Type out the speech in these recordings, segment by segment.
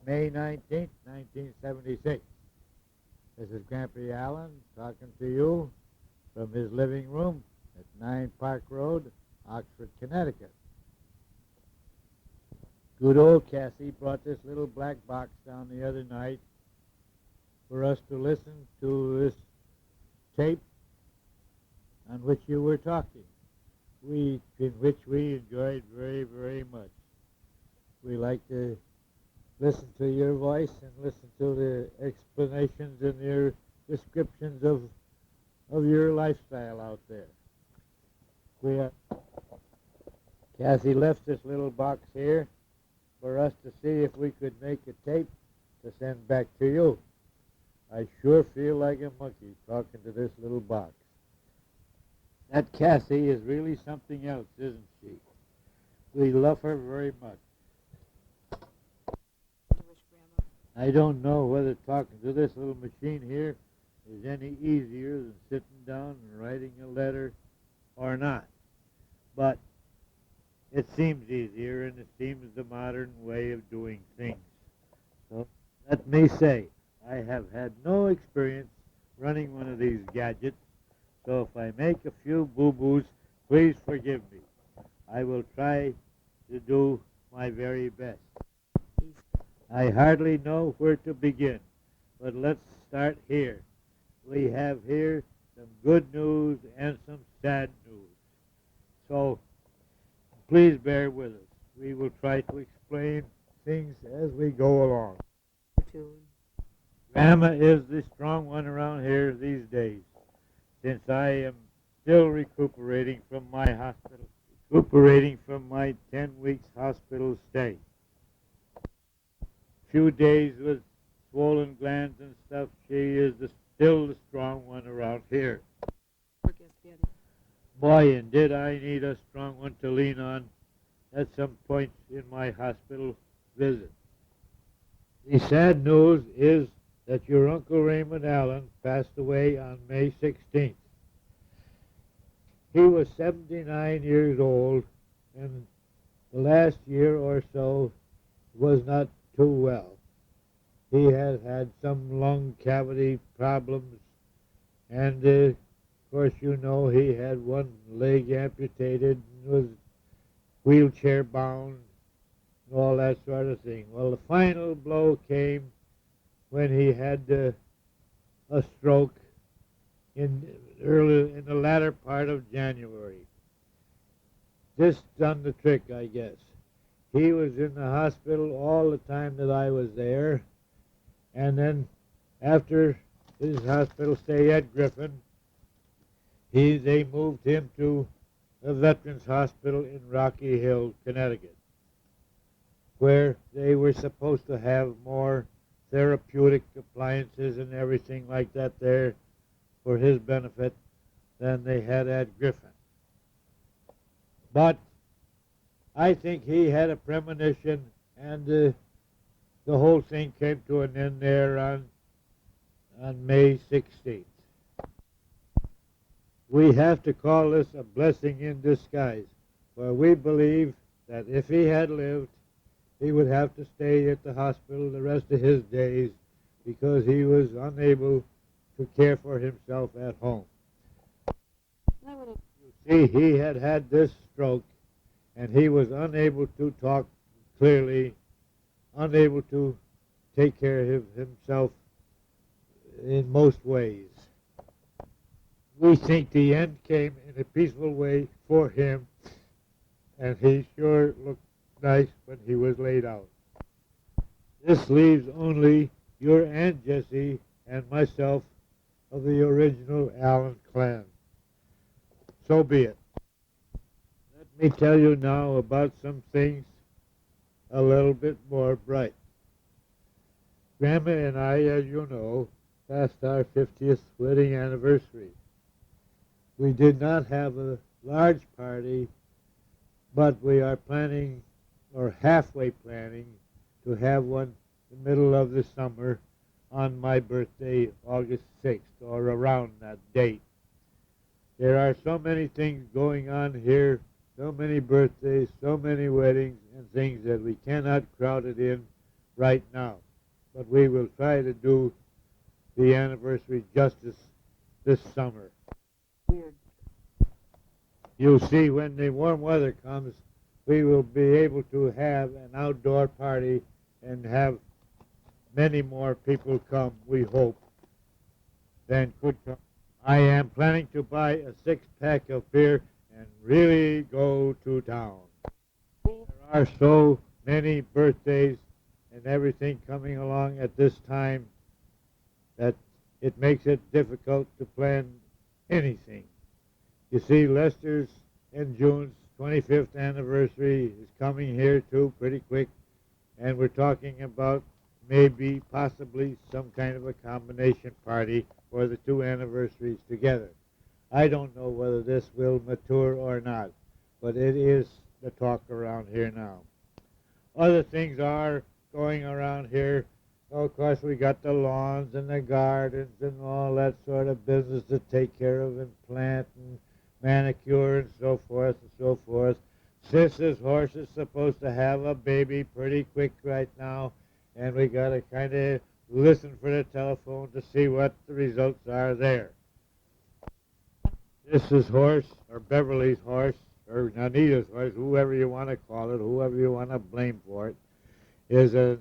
May 19th, 1976. This is Grampie Allen talking to you from his living room at 9 Park Road, Oxford, Connecticut. Good old Cassie brought this little black box down the other night for us to listen to this tape on which you were talking, in which we enjoyed very, very much. We like to listen to your voice and listen to the explanations and your descriptions of your lifestyle out there. Kathy left this little box here for us to see if we could make a tape to send back to you. I sure feel like a monkey talking to this little box. That Cassie is really something else, isn't she? We love her very much. I don't know whether talking to this little machine here is any easier than sitting down and writing a letter or not. But it seems easier, and it seems the modern way of doing things. So let me say, I have had no experience running one of these gadgets, so if I make a few boo-boos, please forgive me. I will try to do my very best. I hardly know where to begin, but let's start here. We have here some good news and some sad news. So please bear with us. We will try to explain things as we go along. Grandma is the strong one around here these days, since I am still recuperating from my 10 weeks hospital stay. Few days with swollen glands and stuff, she is still the strong one around here. Boy, and did I need a strong one to lean on at some point in my hospital visit. The sad news is that your Uncle Raymond Allen passed away on May 16th. He was 79 years old, and the last year or so was not too well. He has had some lung cavity problems, and of course you know he had one leg amputated and was wheelchair bound and all that sort of thing. Well, the final blow came when he had a stroke in the latter part of January. This done the trick, I guess. He was in the hospital all the time that I was there, and then after his hospital stay at Griffin, they moved him to a Veterans Hospital in Rocky Hill, Connecticut, where they were supposed to have more therapeutic appliances and everything like that there for his benefit than they had at Griffin. But I think he had a premonition, and the whole thing came to an end there on May 16th. We have to call this a blessing in disguise, for we believe that if he had lived, he would have to stay at the hospital the rest of his days because he was unable to care for himself at home. You see, he had this stroke, and he was unable to talk clearly, unable to take care of himself in most ways. We think the end came in a peaceful way for him, and he sure looked nice when he was laid out. This leaves only your Aunt Jessie and myself of the original Allen clan. So be it. Let me tell you now about some things a little bit more bright. Grandma and I, as you know, passed our 50th wedding anniversary. We did not have a large party, but we are planning, or halfway planning, to have one in the middle of the summer on my birthday, August 6th, or around that date. There are so many things going on here, so many birthdays, so many weddings and things that we cannot crowd it in right now. But we will try to do the anniversary justice this summer. Weird. You'll see when the warm weather comes, we will be able to have an outdoor party and have many more people come, we hope, than could come. I am planning to buy a 6-pack of beer and really go to town. There are so many birthdays and everything coming along at this time that it makes it difficult to plan anything. You see, Lester's and June's 25th anniversary is coming here too pretty quick, and we're talking about maybe, possibly, some kind of a combination party for the two anniversaries together. I don't know whether this will mature or not, but it is the talk around here now. Other things are going around here. Oh, of course, we got the lawns and the gardens and all that sort of business to take care of and plant and manicure and so forth and so forth. Sis's horse is supposed to have a baby pretty quick right now, and we got to kind of listen for the telephone to see what the results are there. Sis's horse, or Beverly's horse, or Anita's horse, whoever you want to call it, whoever you want to blame for it, is a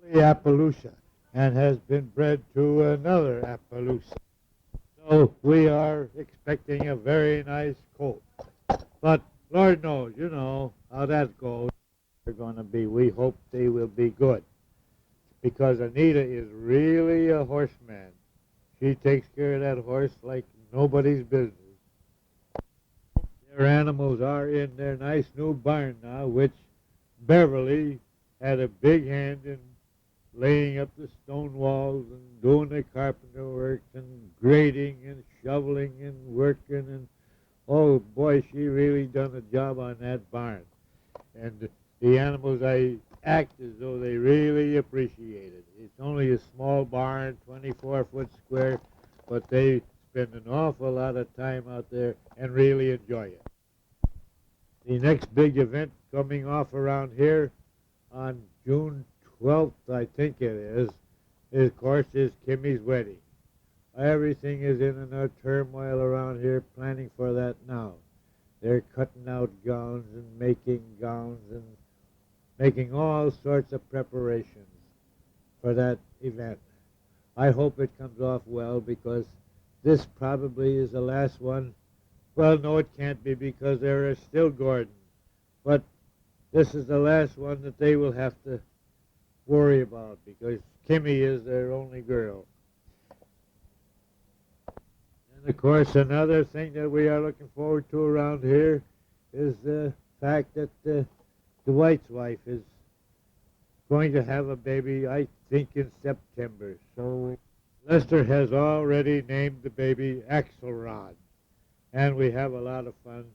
lovely Appaloosa and has been bred to another Appaloosa. So we are expecting a very nice colt. But Lord knows, you know how that goes. They're going to be. We hope they will be good, because Anita is really a horseman. She takes care of that horse like nobody's business. Their animals are in their nice new barn now, which Beverly had a big hand in laying up the stone walls and doing the carpenter work and grading and shoveling and working, and oh boy, she really done a job on that barn. And the animals, I act as though they really appreciate it. It's only a small barn, 24-foot square, but they spend an awful lot of time out there and really enjoy it. The next big event coming off around here on June 12th, I think it is, of course, is Kimmy's wedding. Everything is in a turmoil around here planning for that now. They're cutting out gowns and making all sorts of preparations for that event. I hope it comes off well, because this probably is the last one. Well, no, it can't be, because there is still Gordon. But this is the last one that they will have to worry about, because Kimmy is their only girl. And of course, another thing that we are looking forward to around here is the fact that Dwight's wife is going to have a baby, I think, in September. So Lester has already named the baby Axelrod, and we have a lot of fun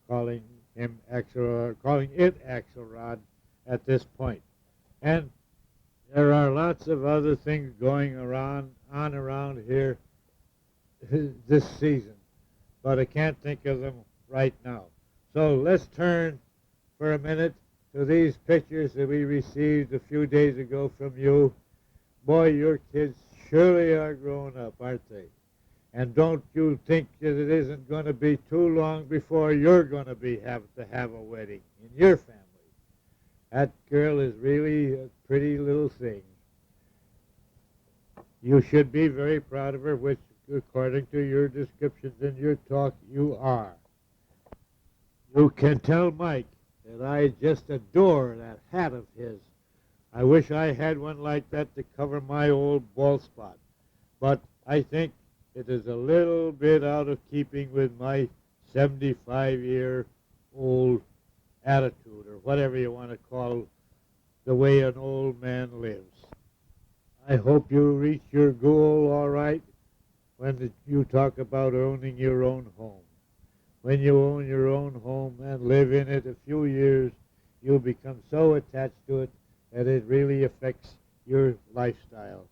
calling it Axelrod at this point. And there are lots of other things going around here this season, but I can't think of them right now. So let's turn for a minute to these pictures that we received a few days ago from you. Boy, your kids surely are growing up, aren't they? And don't you think that it isn't going to be too long before you're going to have a wedding in your family. That girl is really a pretty little thing. You should be very proud of her, which, according to your descriptions and your talk, you are. You can tell Mike that I just adore that hat of his. I wish I had one like that to cover my old bald spot. But I think it is a little bit out of keeping with my 75-year-old attitude, or whatever you want to call the way an old man lives. I hope you reach your goal all right when you talk about owning your own home. When you own your own home and live in it a few years, you'll become so attached to it that it really affects your lifestyle.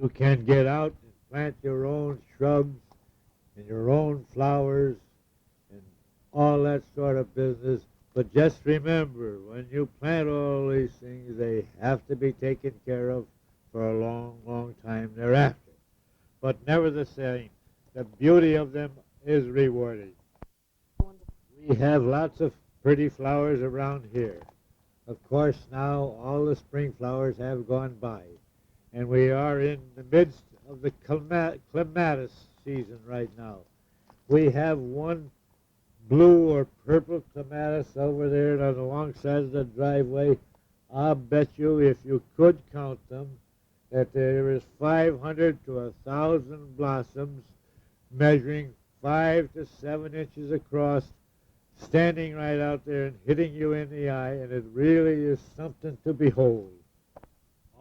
You can get out and plant your own shrubs and your own flowers and all that sort of business But just remember, when you plant all these things, they have to be taken care of for a long, long time thereafter. But never the same, the beauty of them is rewarding. We have lots of pretty flowers around here. Of course, now all the spring flowers have gone by, and we are in the midst of the clematis season right now. We have one blue or purple clematis over there on the long side of the driveway. I'll bet you, if you could count them, that there is 500 to 1,000 blossoms measuring 5 to 7 inches across, standing right out there and hitting you in the eye, and it really is something to behold.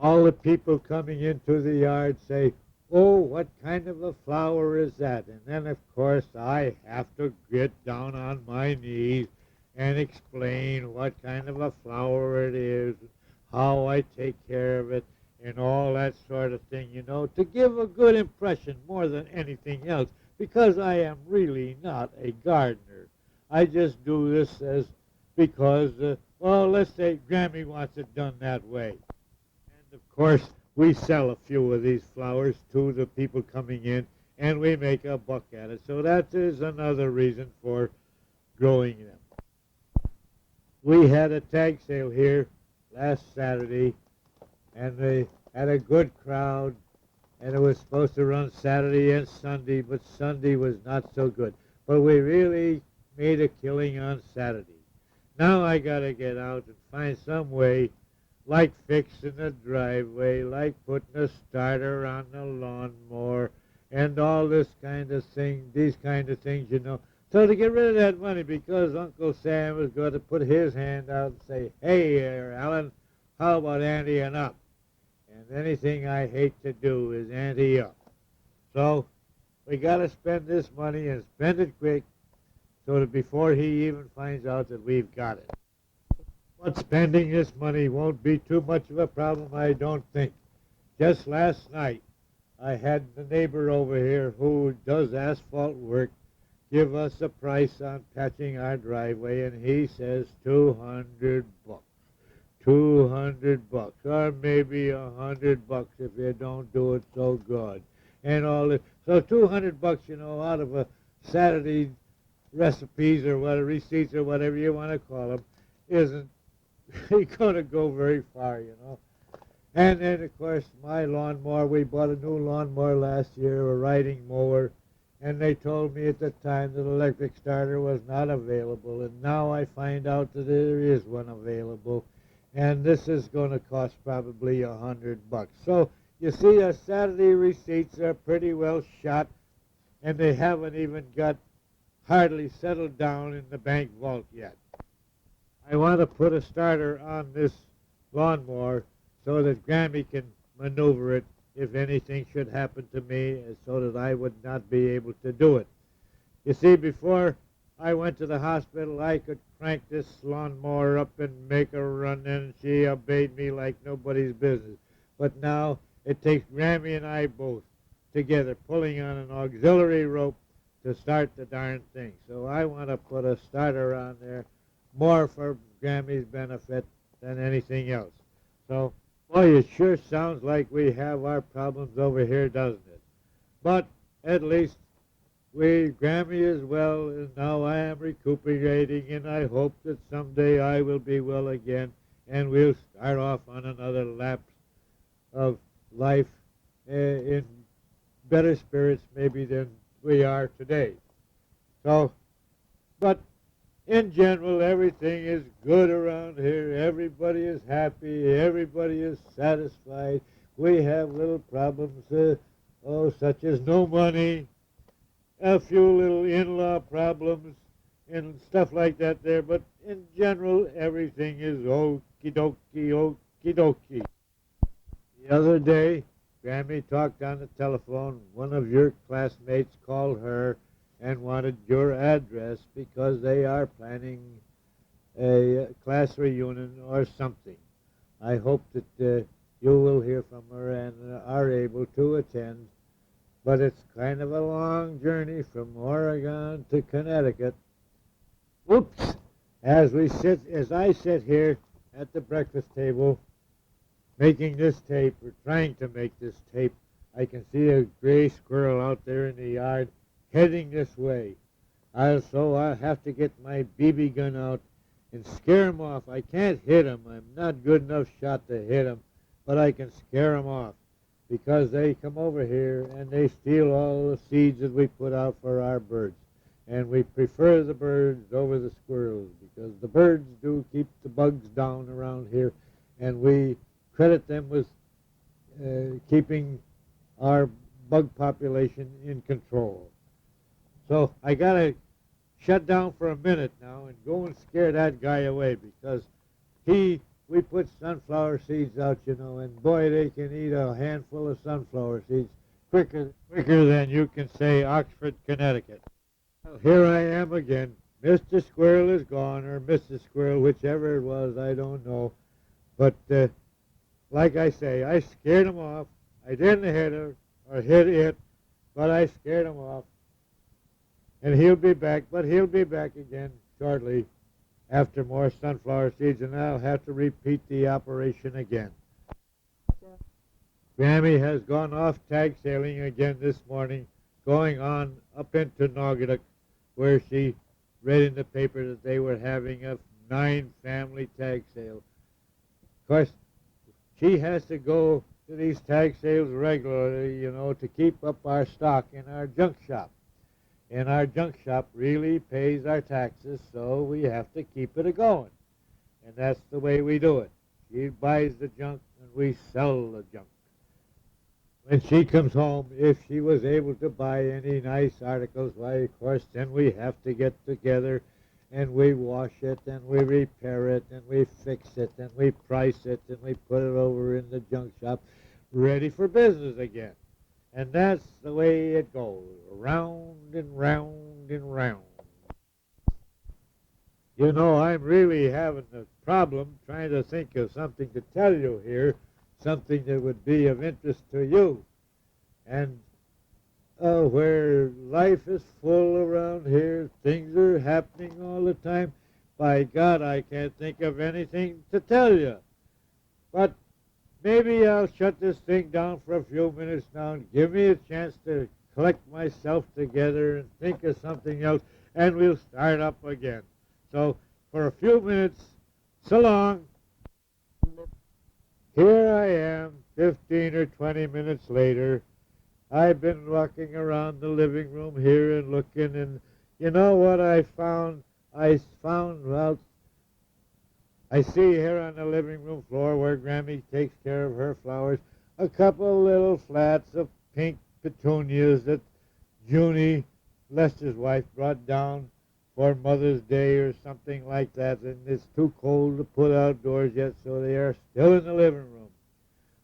All the people coming into the yard say, "Oh, what kind of a flower is that?" And then, of course, I have to get down on my knees and explain what kind of a flower it is, how I take care of it, and all that sort of thing, to give a good impression more than anything else, because I am really not a gardener. I just do this because, let's say Grampie wants it done that way. And of course, we sell a few of these flowers to the people coming in, and we make a buck at it. So that is another reason for growing them. We had a tag sale here last Saturday, and they had a good crowd, and it was supposed to run Saturday and Sunday, but Sunday was not so good. But we really made a killing on Saturday. Now I got to get out and find some way, like fixing the driveway, like putting a starter on the lawnmower, and all this kind of thing, these kind of things, So to get rid of that money, because Uncle Sam was going to put his hand out and say, "Hey, Alan, how about anteing up?" And anything I hate to do is ante up. So we got to spend this money and spend it quick, so that before he even finds out that we've got it. But spending this money won't be too much of a problem, I don't think. Just last night, I had the neighbor over here who does asphalt work give us a price on patching our driveway, and he says $200. $200, or maybe $100 if you don't do it so good, and all this. So $200, out of a Saturday recipes or whatever, receipts or whatever you want to call them, isn't going to go very far, And then, of course, my lawnmower, we bought a new lawnmower last year, a riding mower, and they told me at the time that electric starter was not available, and now I find out that there is one available, and this is going to cost probably $100. So you see, our Saturday receipts are pretty well shot, and they haven't even got hardly settled down in the bank vault yet. I want to put a starter on this lawnmower so that Grampie can maneuver it if anything should happen to me, so that I would not be able to do it. You see, before I went to the hospital, I could crank this lawnmower up and make a run, and she obeyed me like nobody's business. But now it takes Grampie and I both together pulling on an auxiliary rope to start the darn thing. So I want to put a starter on there more for Grampie's benefit than anything else. So, boy, it sure sounds like we have our problems over here, doesn't it? But at least Grampie is well, and now I am recuperating, and I hope that someday I will be well again, and we'll start off on another lap of life in better spirits maybe than we are today. So, but in general, everything is good around here. Everybody is happy. Everybody is satisfied. We have little problems, such as no money, a few little in-law problems, and stuff like that there. But in general, everything is okie dokie. The other day, Grampie talked on the telephone. One of your classmates called her and wanted your address because they are planning a class reunion or something. I hope that you will hear from her and are able to attend. But it's kind of a long journey from Oregon to Connecticut. Whoops! As I sit here at the breakfast table making this tape, or trying to make this tape, I can see a gray squirrel out there in the yard heading this way. So I'll have to get my BB gun out and scare him off. I can't hit him. I'm not good enough shot to hit him, but I can scare him off because they come over here and they steal all the seeds that we put out for our birds. And we prefer the birds over the squirrels because the birds do keep the bugs down around here, and we credit them with keeping our bug population in control. So I got to shut down for a minute now and go and scare that guy away because we put sunflower seeds out, you know, and boy, they can eat a handful of sunflower seeds quicker than you can say Oxford, Connecticut. Well, here I am again. Mr. Squirrel is gone, or Mrs. Squirrel, whichever it was, I don't know. But like I say, I scared him off. I didn't hit her or hit it, but I scared him off. And he'll be back, but he'll be back again shortly after more sunflower seeds, and I'll have to repeat the operation again. Grampie has gone off tag sailing again this morning, going on up into Naugatuck, where she read in the paper that they were having a 9-family tag sale. Of course, she has to go to these tag sales regularly, you know, to keep up our stock in our junk shop. And our junk shop really pays our taxes, so we have to keep it a-going. And that's the way we do it. She buys the junk, and we sell the junk. When she comes home, if she was able to buy any nice articles, why, of course, then we have to get together, and we wash it, and we repair it, and we fix it, and we price it, and we put it over in the junk shop, ready for business again. And that's the way it goes, round and round and round. You know, I'm really having a problem trying to think of something to tell you here, something that would be of interest to you. And where life is full around here, things are happening all the time. By God, I can't think of anything to tell you. But maybe I'll shut this thing down for a few minutes now and give me a chance to collect myself together and think of something else, and we'll start up again. So for a few minutes, so long. Here I am, 15 or 20 minutes later. I've been walking around the living room here and looking, and you know what I found? Well, I see here on the living room floor where Grampie takes care of her flowers, a couple little flats of pink petunias that Junie, Lester's wife, brought down for Mother's Day or something like that, and it's too cold to put outdoors yet, so they are still in the living room.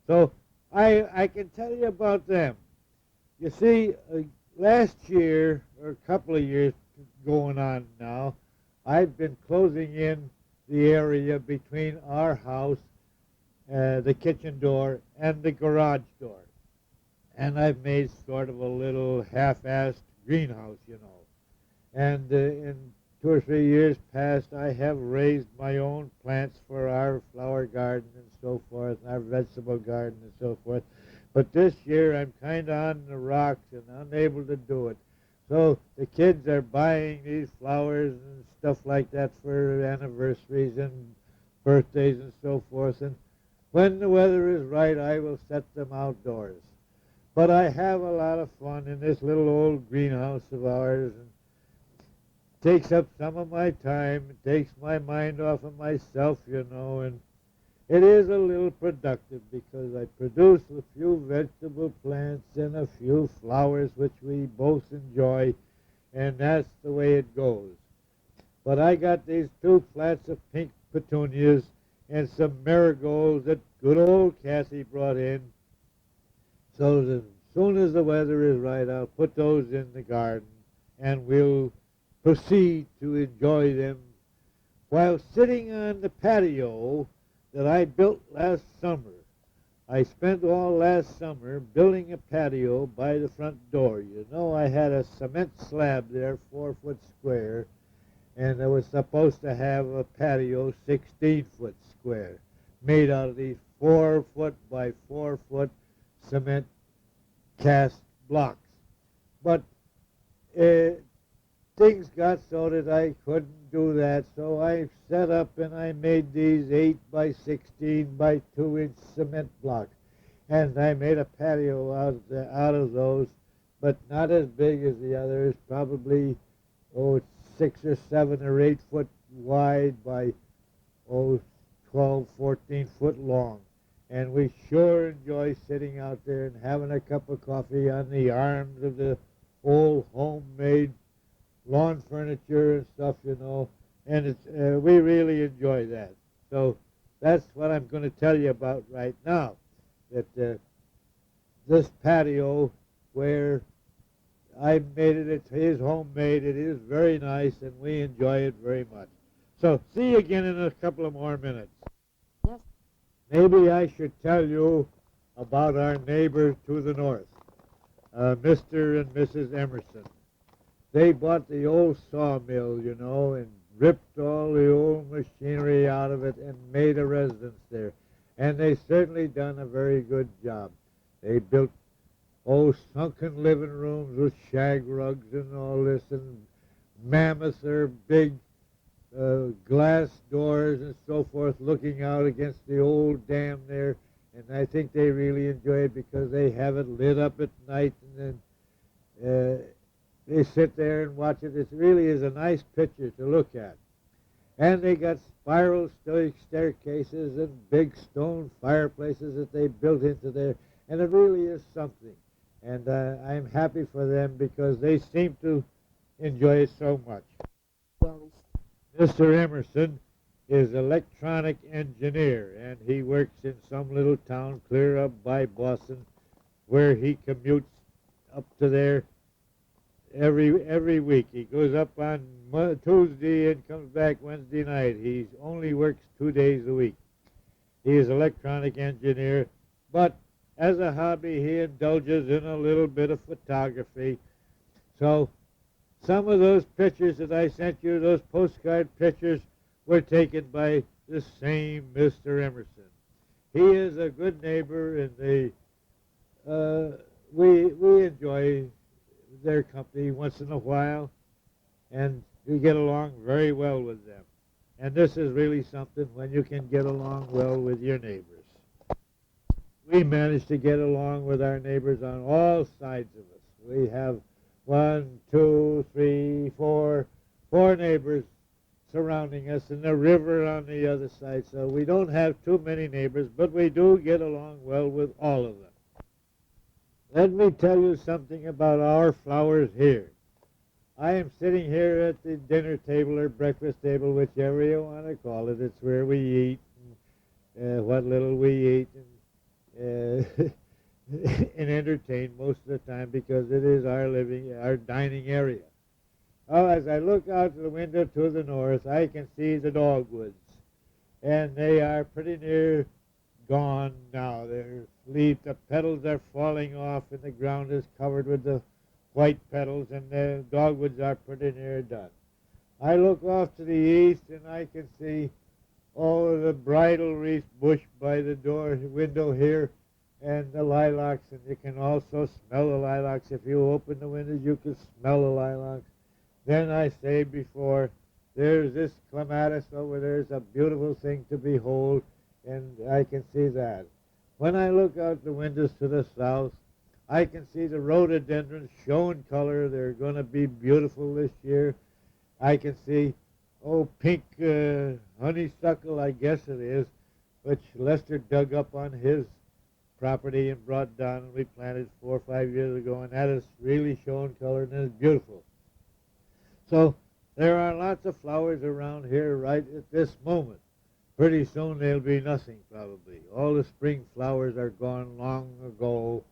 So I can tell you about them. You see, last year, or a couple of years going on now, I've been closing in the area between our house, the kitchen door, and the garage door. And I've made sort of a little half-assed greenhouse, you know. And in 2 or 3 years past, I have raised my own plants for our flower garden and so forth, and our vegetable garden and so forth. But this year, I'm kind of on the rocks and unable to do it. So the kids are buying these flowers and stuff like that for anniversaries and birthdays and so forth. And when the weather is right, I will set them outdoors. But I have a lot of fun in this little old greenhouse of ours. And it takes up some of my time. It takes my mind off of myself, you know. And it is a little productive because I produce a few vegetable plants and a few flowers which we both enjoy, and that's the way it goes. But I got these 2 flats of pink petunias and some marigolds that good old Cassie brought in. So as soon as the weather is right, I'll put those in the garden, and we'll proceed to enjoy them while sitting on the patio that I built last summer. I spent all last summer building a patio by the front door. You know, I had a cement slab there, 4 foot square, and it was supposed to have a patio 16-foot square, made out of these 4-foot by 4-foot cement cast blocks. But things got so that I couldn't do that, so I set up and I made these 8 by 16 by 2-inch cement blocks. And I made a patio out of those, but not as big as the others, probably, 6 or 7 or 8 foot wide by, 12, 14 foot long. And we sure enjoy sitting out there and having a cup of coffee on the arms of the old homemade lawn furniture and stuff, and we really enjoy that. So that's what I'm going to tell you about right now, that this patio where I made it, it is homemade, it is very nice, and we enjoy it very much. So see you again in a couple of more minutes. Yes. Maybe I should tell you about our neighbors to the north, Mr. and Mrs. Emerson. They bought the old sawmill, and ripped all the old machinery out of it and made a residence there. And they certainly done a very good job. They built sunken living rooms with shag rugs and all this, and mammoth or big glass doors and so forth looking out against the old dam there. And I think they really enjoy it because they have it lit up at night, and then they sit there and watch it. It really is a nice picture to look at. And they got spiral staircases and big stone fireplaces that they built into there. And it really is something. And I'm happy for them because they seem to enjoy it so much. Mr. Emerson is electronic engineer, and he works in some little town clear up by Boston, where he commutes up to there every week. He goes up on Tuesday and comes back Wednesday night. He only works 2 days a week. He is electronic engineer, but as a hobby, he indulges in a little bit of photography. So some of those pictures that I sent you, those postcard pictures, were taken by the same Mr. Emerson. He is a good neighbor, and we enjoy their company once in a while, and we get along very well with them. And this is really something when you can get along well with your neighbors. We manage to get along with our neighbors on all sides of us. We have 1, 2, 3, 4 neighbors surrounding us, and the river on the other side. So we don't have too many neighbors, but we do get along well with all of them. Let me tell you something about our flowers here. I am sitting here at the dinner table or breakfast table, whichever you want to call it. It's where we eat, and what little we eat, and, and entertain most of the time, because it is our dining area. Oh, as I look out the window to the north, I can see the dogwoods, and they are pretty near gone now. The petals are falling off, and the ground is covered with the white petals, and the dogwoods are pretty near done. I look off to the east, and I can see the bridal wreath bush by the window here, and the lilacs, and you can also smell the lilacs. If you open the windows, you can smell the lilacs. Then I say before, there's this clematis over there. It's a beautiful thing to behold, and I can see that. When I look out the windows to the south, I can see the rhododendrons show in color. They're going to be beautiful this year. I can see, pink honeysuckle, I guess it is, which Lester dug up on his property and brought down, and we planted 4 or 5 years ago, and that has really shown color, and it's beautiful. So there are lots of flowers around here right at this moment. Pretty soon there'll be nothing, probably. All the spring flowers are gone long ago,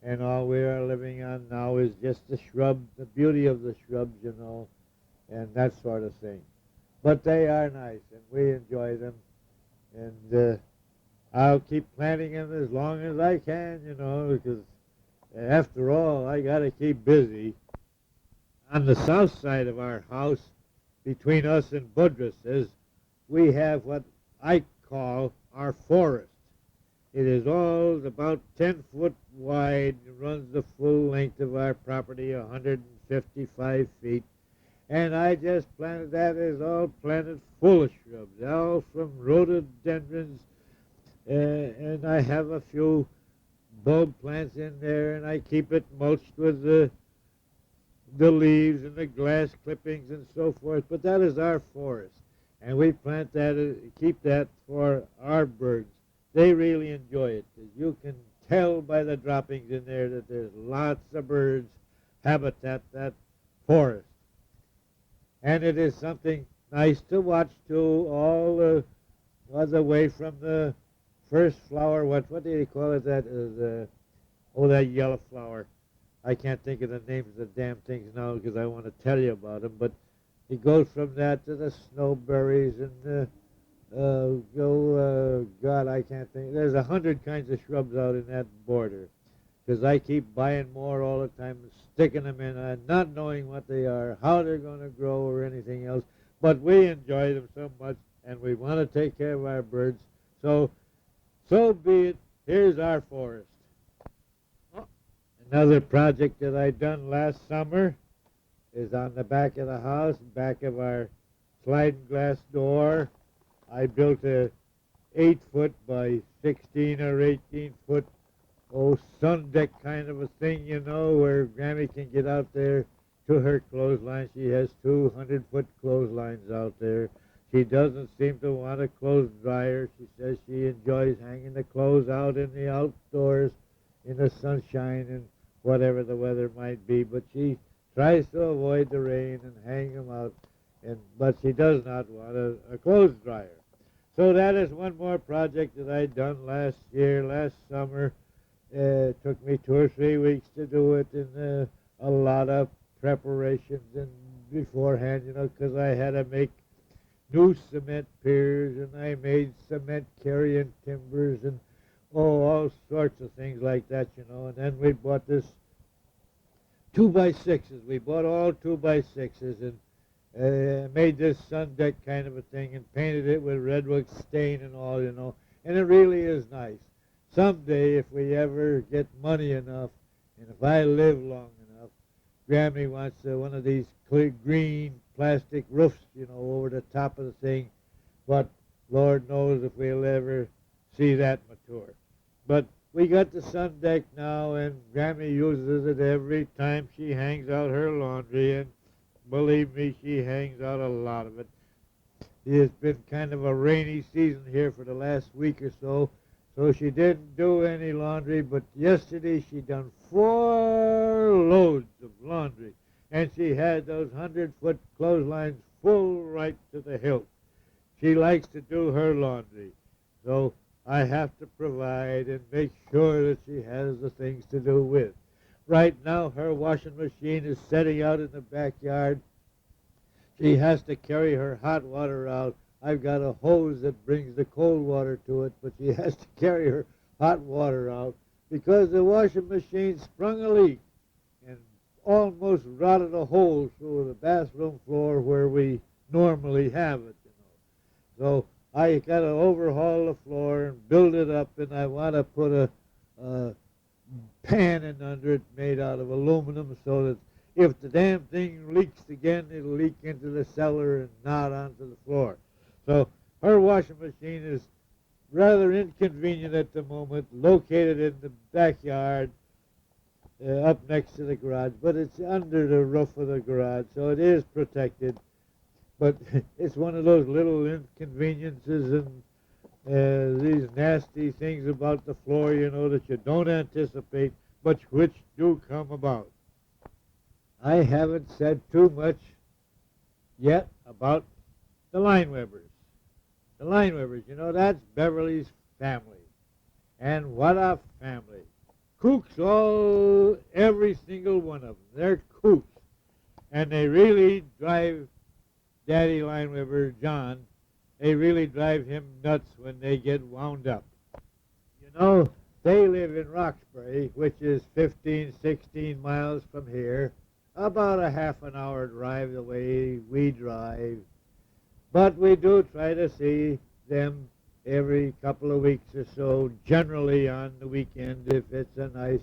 and all we are living on now is just the shrubs, the beauty of the shrubs, and that sort of thing. But they are nice, and we enjoy them, and I'll keep planting them as long as I can, because after all, I got to keep busy. On the south side of our house, between us and Budrus is we have what I call our forest. It is all about 10 foot wide, runs the full length of our property, 155 feet. And I just planted that is all planted full of shrubs, all from rhododendrons, and I have a few bulb plants in there, and I keep it mulched with the leaves and the grass clippings and so forth. But that is our forest, and we plant that, keep that for our birds. They really enjoy it. You can tell by the droppings in there that there's lots of birds habitat that forest. And it is something nice to watch too, all the way from the first flower. What do you call it? That is, that yellow flower. I can't think of the names of the damn things now because I want to tell you about them. But it goes from that to the snowberries and God, I can't think. There's 100 kinds of shrubs out in that border because I keep buying more all the time and sticking them in, not knowing what they are, how they're going to grow or anything else. But we enjoy them so much, and we want to take care of our birds. So be it. Here's our forest. Another project that I done last summer is on the back of the house, back of our sliding glass door. I built a 8-foot by 16 or 18-foot sun deck kind of a thing, where Grampie can get out there to her clothesline. She has 200-foot clotheslines out there. She doesn't seem to want a clothes dryer. She says she enjoys hanging the clothes out in the outdoors in the sunshine and whatever the weather might be, but she tries to avoid the rain and hang them out, but she does not want a clothes dryer. So that is one more project that I done last summer. It took me 2 or 3 weeks to do it, and a lot of preparations and beforehand, because I had to make new cement piers, and I made cement carrying timbers, and all sorts of things like that, And then we bought this 2x6s. We bought all 2x6s and made this sun deck kind of a thing and painted it with redwood stain and all, And it really is nice. Someday, if we ever get money enough, and if I live long enough, Grampie wants one of these clear green plastic roofs, over the top of the thing. But Lord knows if we'll ever see that mature. But we got the sun deck now, and Grampie uses it every time she hangs out her laundry, and believe me, she hangs out a lot of it. It's been kind of a rainy season here for the last week or so, so she didn't do any laundry, but yesterday she done 4 loads of laundry, and she had those 100-foot clotheslines full right to the hilt. She likes to do her laundry, so I have to provide and make sure that she has the things to do with. Right now, her washing machine is setting out in the backyard. She has to carry her hot water out. I've got a hose that brings the cold water to it, but she has to carry her hot water out because the washing machine sprung a leak and almost rotted a hole through the bathroom floor where we normally have it, So I got to overhaul the floor and build it up, and I want to put a pan in under it made out of aluminum so that if the damn thing leaks again, it'll leak into the cellar and not onto the floor. So her washing machine is rather inconvenient at the moment, located in the backyard up next to the garage, but it's under the roof of the garage, so it is protected. But it's one of those little inconveniences and these nasty things about the floor, that you don't anticipate, but which do come about. I haven't said too much yet about the line webbers. The line webbers, that's Beverly's family. And what a family. Kooks, every single one of them. They're kooks. And they really drive Daddy line webber, John, they really drive him nuts when they get wound up. They live in Roxbury, which is 15, 16 miles from here, about a half an hour drive the way we drive. But we do try to see them every couple of weeks or so, generally on the weekend if it's a nice